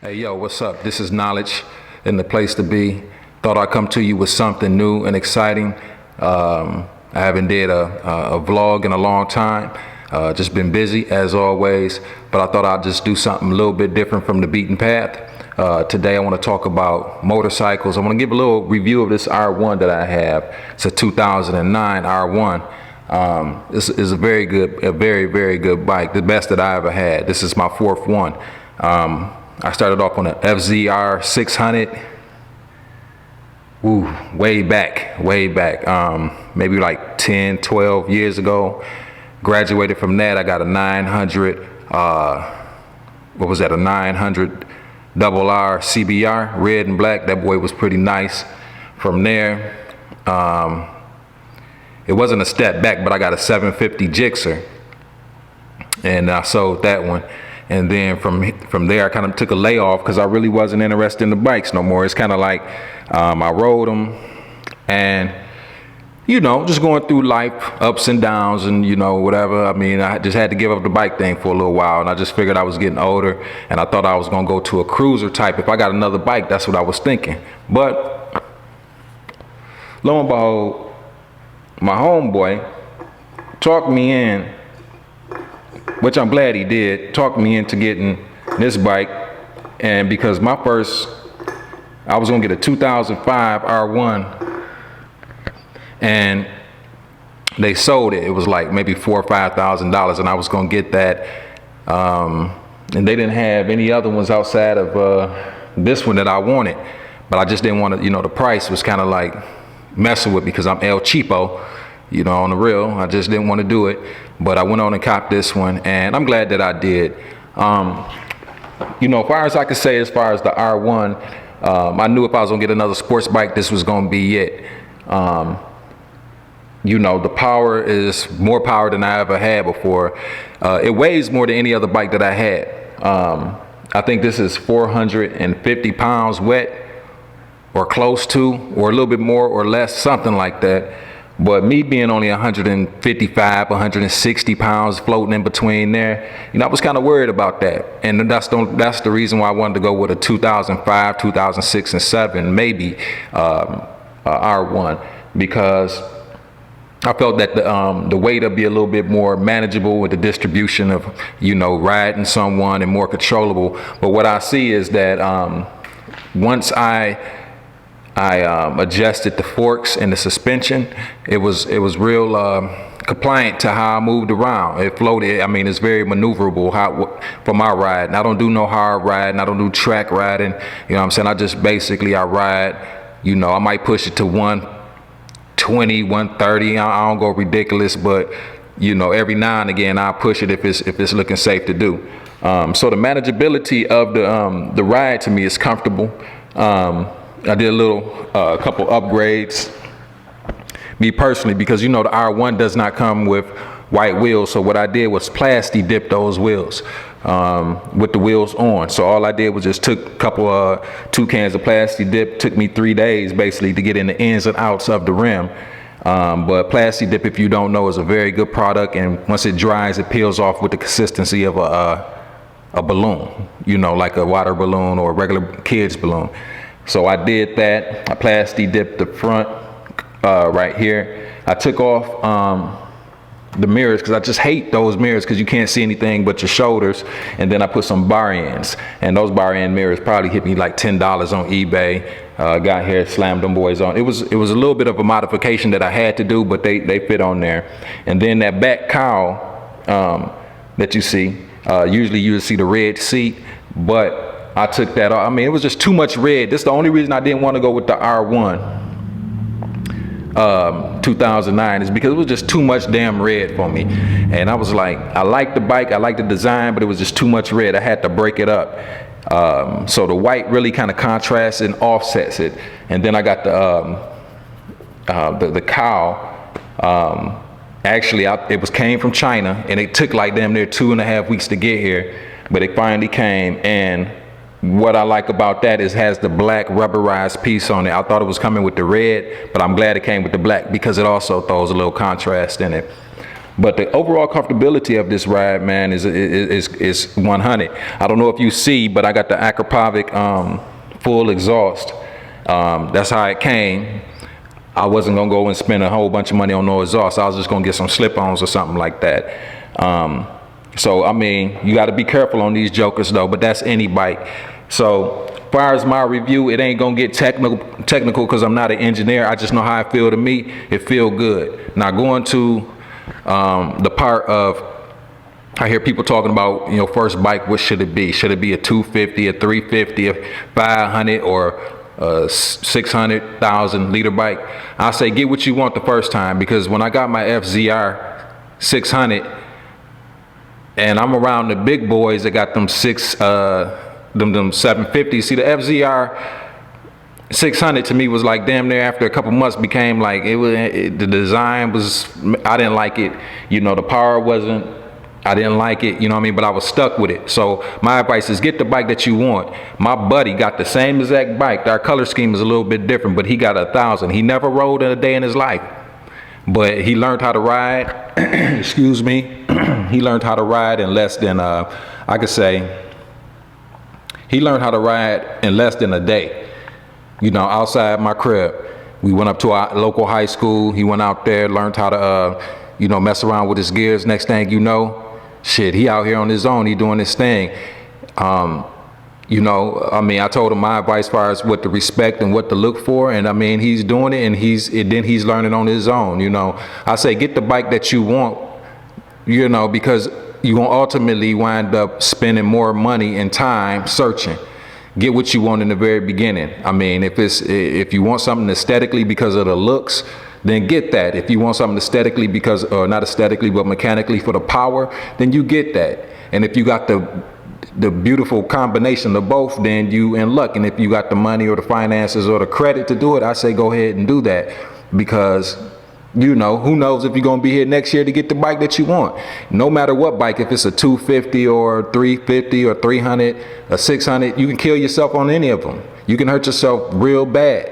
Hey, yo, what's up? This is Knowledge and the place to be. Thought I'd come to you with something new and exciting. I haven't did a vlog in a long time. Just been busy as always, but I thought I'd just do something a little bit different from the beaten path. Today I want to talk about motorcycles. I want to give a little review of this R1 that I have. It's a 2009 R1. This is a very good bike, the best that I ever had. This is my fourth one. I started off on an FZR 600. Way back, maybe like 10, 12 years ago. Graduated from that, I got a 900, what was that, a 900 double R CBR, red and black. That boy was pretty nice. From there, it wasn't a step back, but I got a 750 Gixxer, and I sold that one. And then from there, I kind of took a layoff because I really wasn't interested in the bikes no more. It's kind of like I rode them and, you know, just going through life, ups and downs and, you know, whatever. I mean, I just had to give up the bike thing for a little while, and I just figured I was getting older and I thought I was going to go to a cruiser type. If I got another bike, that's what I was thinking. But lo and behold, my homeboy talked me in, which I'm glad he did, talk me into getting this bike. And because I was gonna get a 2005 R1, and they sold it. It was like maybe $4,000 or $5,000, and I was gonna get that. And they didn't have any other ones outside of this one that I wanted, but I just didn't want to. You know, the price was kind of like messing with me because I'm El Cheapo. You know, on the real, I just didn't want to do it. But I went on and copped this one, and I'm glad that I did. You know, as far as I could say, as far as the R1, I knew if I was gonna get another sports bike, this was gonna be it. You know, the power is more power than I ever had before. It weighs more than any other bike that I had. I think this is 450 pounds wet, or close to, or a little bit more or less, something like that. But me being only 155, 160 pounds floating in between there, you know, I was kind of worried about that. And that's the reason why I wanted to go with a 2005, 2006, and 7, maybe R1, because I felt that the weight would be a little bit more manageable with the distribution of, you know, riding someone, and more controllable. But what I see is that once I adjusted the forks and the suspension, it was real compliant to how I moved around. It floated. I mean, it's very maneuverable for my ride. And I don't do no hard riding. I don't do track riding. You know what I'm saying? I just basically, I ride, you know, I might push it to 120, 130. I don't go ridiculous, but, you know, every now and again I push it if it's looking safe to do. So the manageability of the ride to me is comfortable. I did a couple upgrades, me personally, because, you know, the R1 does not come with white wheels. So what I did was plasti dip those wheels with the wheels on. So all I did was just took a couple 2 cans of plasti dip. Took me 3 days basically to get in the ins and outs of the rim. But plasti dip, if you don't know, is a very good product, and once it dries, it peels off with the consistency of a balloon, you know, like a water balloon or a regular kid's balloon. So I did that. I plasti dipped the front right here. I took off the mirrors because I just hate those mirrors because you can't see anything but your shoulders. And then I put some bar ends, and those bar end mirrors probably hit me like $10 on eBay. Got here, slammed them boys on. It was a little bit of a modification that I had to do, but they fit on there. And then that back cowl that you see, usually you would see the red seat, but I took that off. I mean, it was just too much red. This is the only reason I didn't want to go with the R1 2009 is because it was just too much damn red for me. And I was like, I like the bike, I like the design, but it was just too much red. I had to break it up. So the white really kind of contrasts and offsets it. And then I got the cowl. Actually, it came from China, and it took like damn near 2.5 weeks to get here, but it finally came. And what I like about that is it has the black rubberized piece on it. I thought it was coming with the red, but I'm glad it came with the black because it also throws a little contrast in it. But the overall comfortability of this ride, man, is 100. I don't know if you see, but I got the Acropovic full exhaust. That's how it came. I wasn't gonna go and spend a whole bunch of money on no exhaust. I was just gonna get some slip-ons or something like that. So I mean, you got to be careful on these jokers though. But that's any bike. So as far as my review, it ain't gonna get technical because I'm not an engineer. I just know how it feel to me. It feel good. Now going to the part of, I hear people talking about, you know, first bike, what should it be? Should it be a 250, a 350, a 500, or a 600,000 liter bike? I say get what you want the first time, because when I got my FZR 600 and I'm around the big boys that got them 750. See, the FZR 600 to me was like damn near after a couple months became like the design was, I didn't like it, you know, the power wasn't, I didn't like it, you know what I mean, but I was stuck with it. So my advice is get the bike that you want. My buddy got the same exact bike. Our color scheme is a little bit different, but he got 1,000. He never rode in a day in his life, but he learned how to ride. Excuse me. He learned how to ride in less than I could say he learned how to ride in less than a day, you know, outside my crib. We went up to our local high school. He went out there, learned how to you know, mess around with his gears. Next thing you know, shit, he out here on his own. He doing his thing. You know, I mean, I told him my advice as far as what to respect and what to look for, and I mean, he's doing it, and then he's learning on his own. You know, I say get the bike that you want, you know, because you're gonna ultimately wind up spending more money and time searching. Get what you want in the very beginning. I mean, if you want something aesthetically because of the looks, then get that. If you want something aesthetically because, or not aesthetically, but mechanically for the power, then you get that. And if you got the beautiful combination of both, then you in luck. And if you got the money or the finances or the credit to do it, I say go ahead and do that, because you know, who knows if you're gonna be here next year to get the bike that you want. No matter what bike, if it's a 250 or 350 or 300 or 600, you can kill yourself on any of them. You can hurt yourself real bad,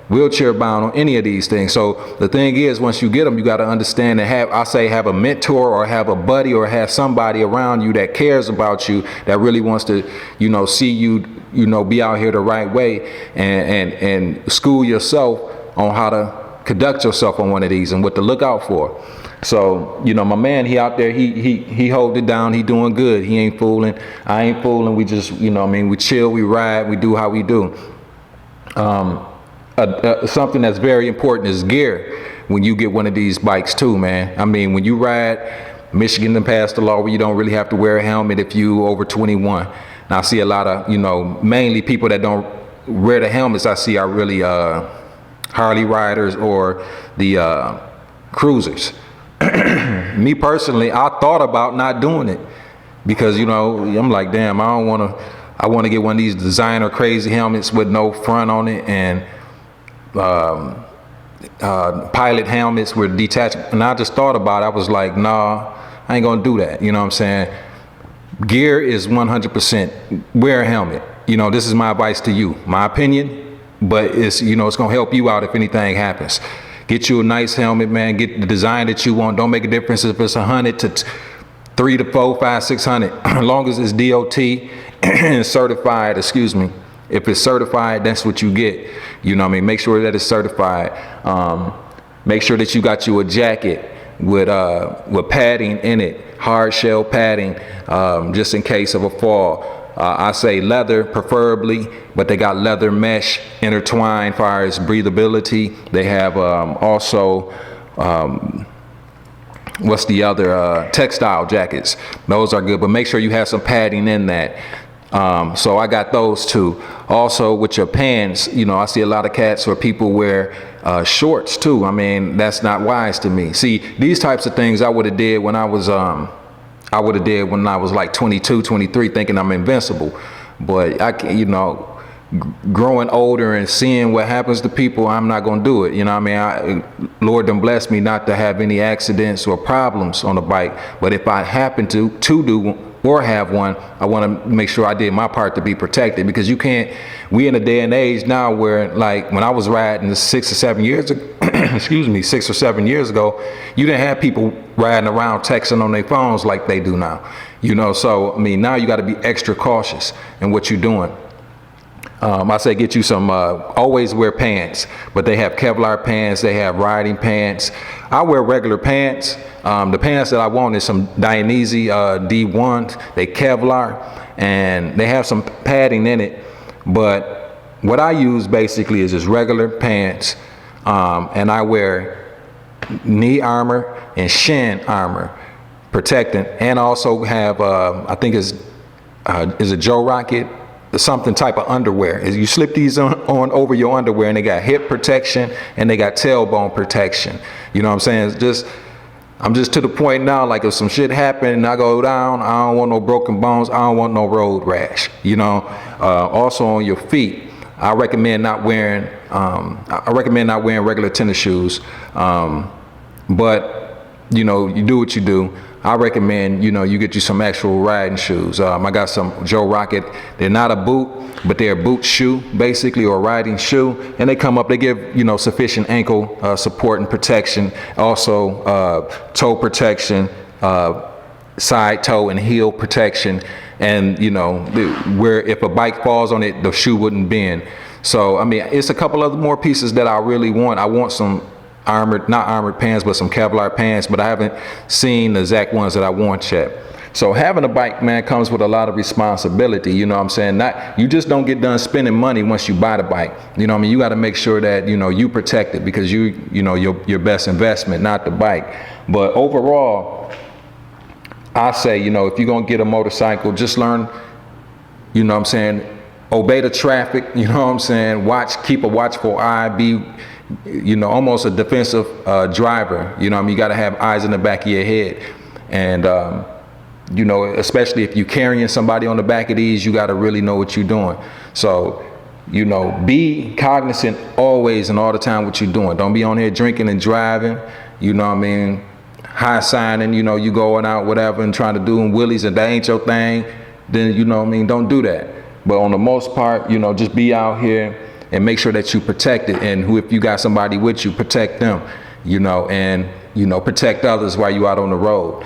wheelchair bound on any of these things. So the thing is, once you get them, you got to understand and have a mentor or have a buddy or have somebody around you that cares about you, that really wants to, you know, see you, you know, be out here the right way, and school yourself on how to conduct yourself on one of these and what to look out for. So, you know, my man, he out there, he hold it down. He doing good. He ain't fooling. I ain't fooling. We just, you know, I mean, we chill, we ride, we do how we do. Something that's very important is gear when you get one of these bikes too, man. I mean, when you ride, Michigan done passed the law where you don't really have to wear a helmet if you over 21. Now I see a lot of, you know, mainly people that don't wear the helmets I see are really Harley riders or the cruisers. Me personally, I thought about not doing it because, you know, I'm like, damn, I want to get one of these designer crazy helmets with no front on it, and pilot helmets with detached. And I just thought about it. I was like, nah, I ain't gonna do that. You know what I'm saying? Gear is 100%. Wear a helmet. You know, this is my advice to you, my opinion, but it's, you know, it's gonna help you out if anything happens. Get you a nice helmet, man. Get the design that you want. Don't make a difference if it's 100 to 3 to 4, 5, 600. As long as it's DOT and certified, excuse me. If it's certified, that's what you get. You know what I mean? Make sure that it's certified. Make sure that you got you a jacket with padding in it, hard shell padding, just in case of a fall. I say leather preferably, but they got leather mesh intertwined as far as breathability. They have also, what's the other, textile jackets. Those are good, but make sure you have some padding in that. So I got those two. Also with your pants, you know, I see a lot of cats or people wear shorts too. I mean, that's not wise to me. See, these types of things I would have did when I was like 22, 23, thinking I'm invincible. But I can, you know, growing older and seeing what happens to people, I'm not gonna do it. You know what I mean? Lord done blessed me not to have any accidents or problems on the bike. But if I happen to do or have one, I want to make sure I did my part to be protected, because you can't, we in a day and age now where, like when I was riding 6 or 7 years ago, excuse me, 6 or 7 years ago, you didn't have people riding around texting on their phones like they do now. You know, so I mean, now you got to be extra cautious in what you're doing. I say get you some, always wear pants, but they have Kevlar pants, they have riding pants. I wear regular pants. The pants that I want is some Dainese D1s, they Kevlar, and they have some padding in it. But what I use basically is just regular pants, and I wear knee armor and shin armor protecting, and also have, I think is a Joe Rocket, something type of underwear. You slip these on over your underwear, and they got hip protection and they got tailbone protection. You know what I'm saying? I'm just to the point now, like if some shit happen and I go down, I don't want no broken bones, I don't want no road rash, you know. Also on your feet, I recommend not wearing regular tennis shoes, but you know, you do what you do. I recommend, you know, you get you some actual riding shoes. I got some Joe Rocket. They're not a boot, but they're a boot shoe, basically, or a riding shoe. And they come up, they give, you know, sufficient ankle support and protection. Also, toe protection, side toe and heel protection. And, you know, where if a bike falls on it, the shoe wouldn't bend. So, I mean, it's a couple other more pieces that I really want. I want some not armored pants, but some Kevlar pants, but I haven't seen the exact ones that I want yet. So having a bike, man, comes with a lot of responsibility. You know what I'm saying? You just don't get done spending money once you buy the bike. You know what I mean? You got to make sure that, you know, you protect it, because you know, your best investment, not the bike. But overall, I say, you know, if you're going to get a motorcycle, just learn, you know what I'm saying, obey the traffic, you know what I'm saying, keep a watchful eye, be, you know, almost a defensive driver. You know what I mean? You got to have eyes in the back of your head. And, you know, especially if you're carrying somebody on the back of these, you got to really know what you're doing. So, you know, be cognizant always and all the time what you're doing. Don't be on here drinking and driving, you know what I mean, high signing, you know, you going out, whatever, and trying to do wheelies, and that ain't your thing, then, you know what I mean, don't do that. But on the most part, you know, just be out here and make sure that you protect it. And if you got somebody with you, protect them, you know, and, you know, protect others while you're out on the road.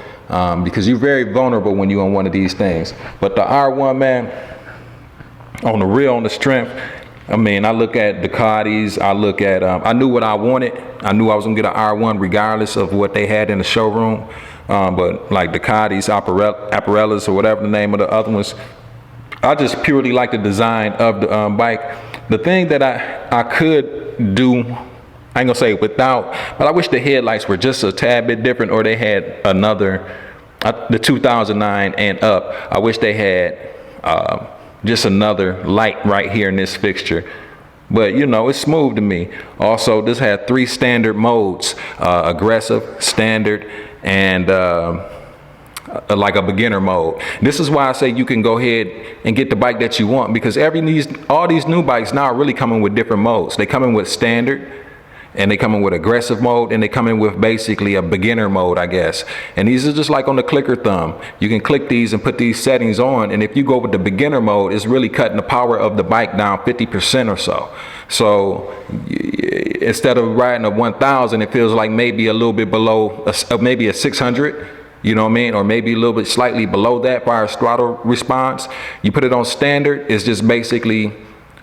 Because you're very vulnerable when you're on one of these things. But the R1, man, on the strength, I mean, I look at Ducatis, I look at, I knew what I wanted. I knew I was gonna get an R1 regardless of what they had in the showroom. But like Ducatis, Apparellas, or whatever the name of the other ones, I just purely like the design of the bike. The thing that I could do, I ain't gonna say without, but I wish the headlights were just a tad bit different, or they had another, the 2009 and up. I wish they had just another light right here in this fixture. But, you know, it's smooth to me. Also, this had 3 standard modes, aggressive, standard, and like a beginner mode. This is why I say you can go ahead and get the bike that you want, because all these new bikes now are really coming with different modes. They come in with standard, and they come in with aggressive mode, and they come in with basically a beginner mode, I guess. And these are just like on the clicker thumb. You can click these and put these settings on, and if you go with the beginner mode, it's really cutting the power of the bike down 50% or so. So instead of riding a 1000, it feels like maybe a little bit below, maybe a 600. You know what I mean? Or maybe a little bit slightly below that for our throttle response. You put it on standard, it's just basically,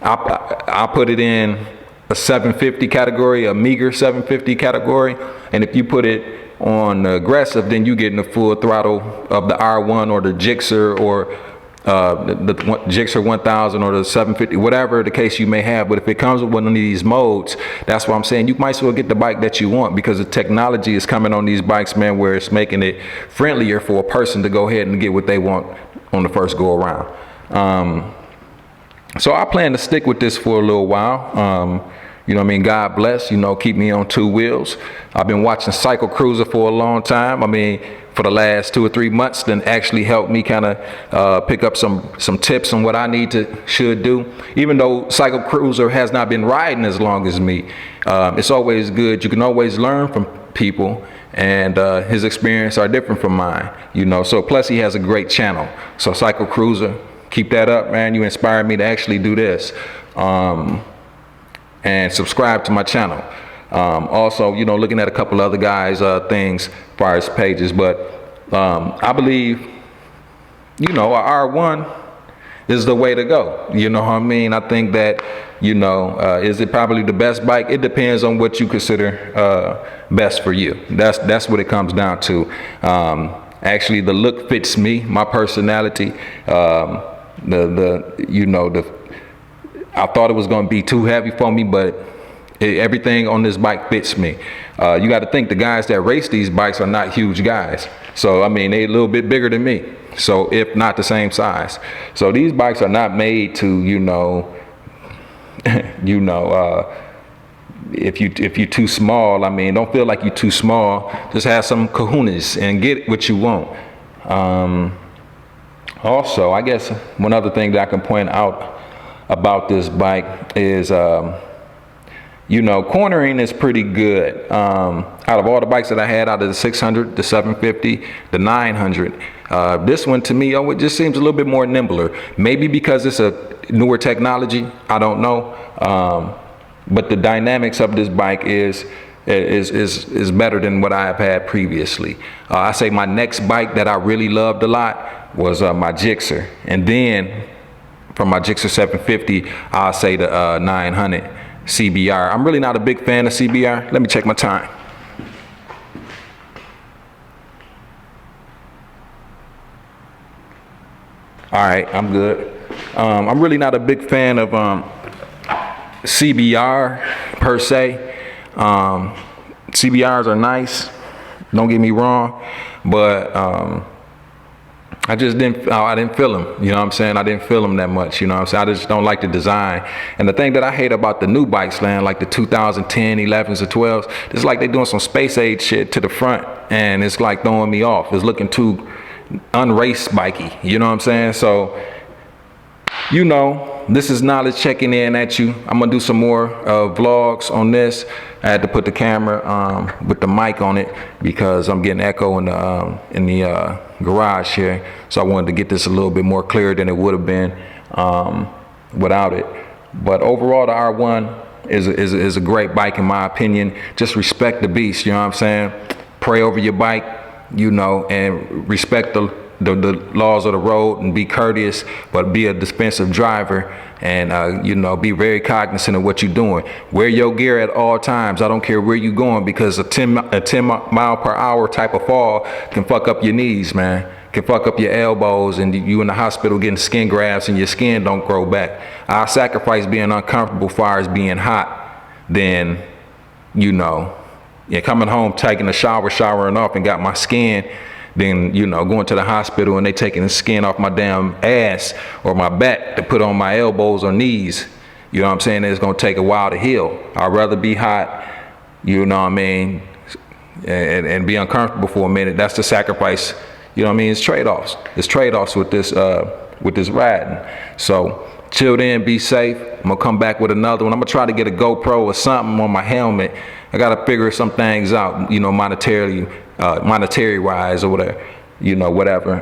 I put it in a 750 category, a meager 750 category. And if you put it on aggressive, then you get in the full throttle of the R1 or the Gixxer, or the Gixxer 1000 or the 750, whatever the case you may have. But if it comes with one of these modes, that's what I'm saying, you might as well get the bike that you want, because the technology is coming on these bikes, man, where it's making it friendlier for a person to go ahead and get what they want on the first go around. So I plan to stick with this for a little while. You know what I mean? God bless, you know, keep me on 2 wheels. I've been watching Cycle Cruiser for a long time. I mean, for the last 2 or 3 months, then actually helped me kind of pick up some tips on what I should do. Even though Cycle Cruiser has not been riding as long as me, it's always good. You can always learn from people, and his experience are different from mine, you know. So plus he has a great channel. So Cycle Cruiser, keep that up, man. You inspired me to actually do this. And subscribe to my channel. Also, you know, looking at a couple other guys' things as far as pages, but I believe, you know, a R1 is the way to go. You know what I mean? I think that, you know, is it probably the best bike? It depends on what you consider best for you. That's what it comes down to. Actually, the look fits me, my personality. You know, I thought it was going to be too heavy for me, but everything on this bike fits me. You got to think the guys that race these bikes are not huge guys. So, I mean, they a little bit bigger than me. So, if not the same size. So, these bikes are not made to, you know, if you're too small, I mean, don't feel like you're too small. Just have some kahunas and get what you want. Also, I guess one other thing that I can point out about this bike is, you know, cornering is pretty good. Out of all the bikes that I had, out of the 600, the 750, the 900, this one to me, it just seems a little bit more nimbler. Maybe because it's a newer technology, I don't know. But the dynamics of this bike is better than what I have had previously. I say my next bike that I really loved a lot was my Gixxer, and then from my Gixxer 750, I'll say the 900 CBR. I'm really not a big fan of CBR. Let me check my time. All right, I'm good. I'm really not a big fan of CBR per se. CBRs are nice, don't get me wrong, but I didn't feel them, you know what I'm saying? I didn't feel them that much, you know what I'm saying? I just don't like the design. And the thing that I hate about the new bikes, man, like the 2010, 11s, or 12s, it's like they're doing some space age shit to the front, and it's like throwing me off. It's looking too unrace bikey, you know what I'm saying? So, you know, this is knowledge checking in at you. I'm gonna do some more vlogs on this. I had to put the camera with the mic on it because I'm getting echo in the garage here. So I wanted to get this a little bit more clear than it would have been without it. But overall, the R1 is a great bike in my opinion. Just respect the beast, you know what I'm saying? Pray over your bike, you know, and respect the laws of the road, and be courteous, but be a defensive driver, and you know, be very cognizant of what you're doing. Wear your gear at all times. I don't care where you're going, because a 10 mile per hour type of fall can fuck up your knees, man. Can fuck up your elbows, and you in the hospital getting skin grafts and your skin don't grow back. I sacrifice being uncomfortable far as being hot than, you know, coming home, taking a shower, showering off, and got my skin, then, you know, going to the hospital and they taking the skin off my damn ass or my back to put on my elbows or knees. You know what I'm saying? It's going to take a while to heal. I'd rather be hot, you know what I mean, and be uncomfortable for a minute. That's the sacrifice. You know what I mean? It's trade-offs. It's trade-offs with this riding. So till then, be safe. I'm going to come back with another one. I'm going to try to get a GoPro or something on my helmet. I got to figure some things out, you know, monetary wise or whatever, you know, whatever,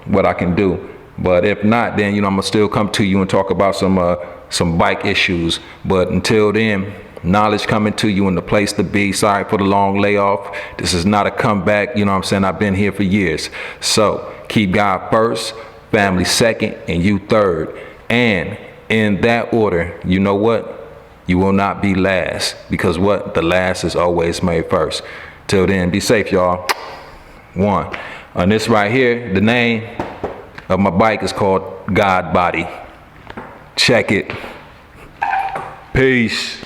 what I can do. But if not, then, you know, I'm gonna still come to you and talk about some bike issues. But until then, knowledge coming to you in the place to be. Sorry for the long layoff. This is not a comeback. You know what I'm saying? I've been here for years. So keep God first, family second, and you third. And in that order, you know what? You will not be last, because what? The last is always made first. Till then, be safe, y'all. One. On this right here, the name of my bike is called God Body. Check it. Peace.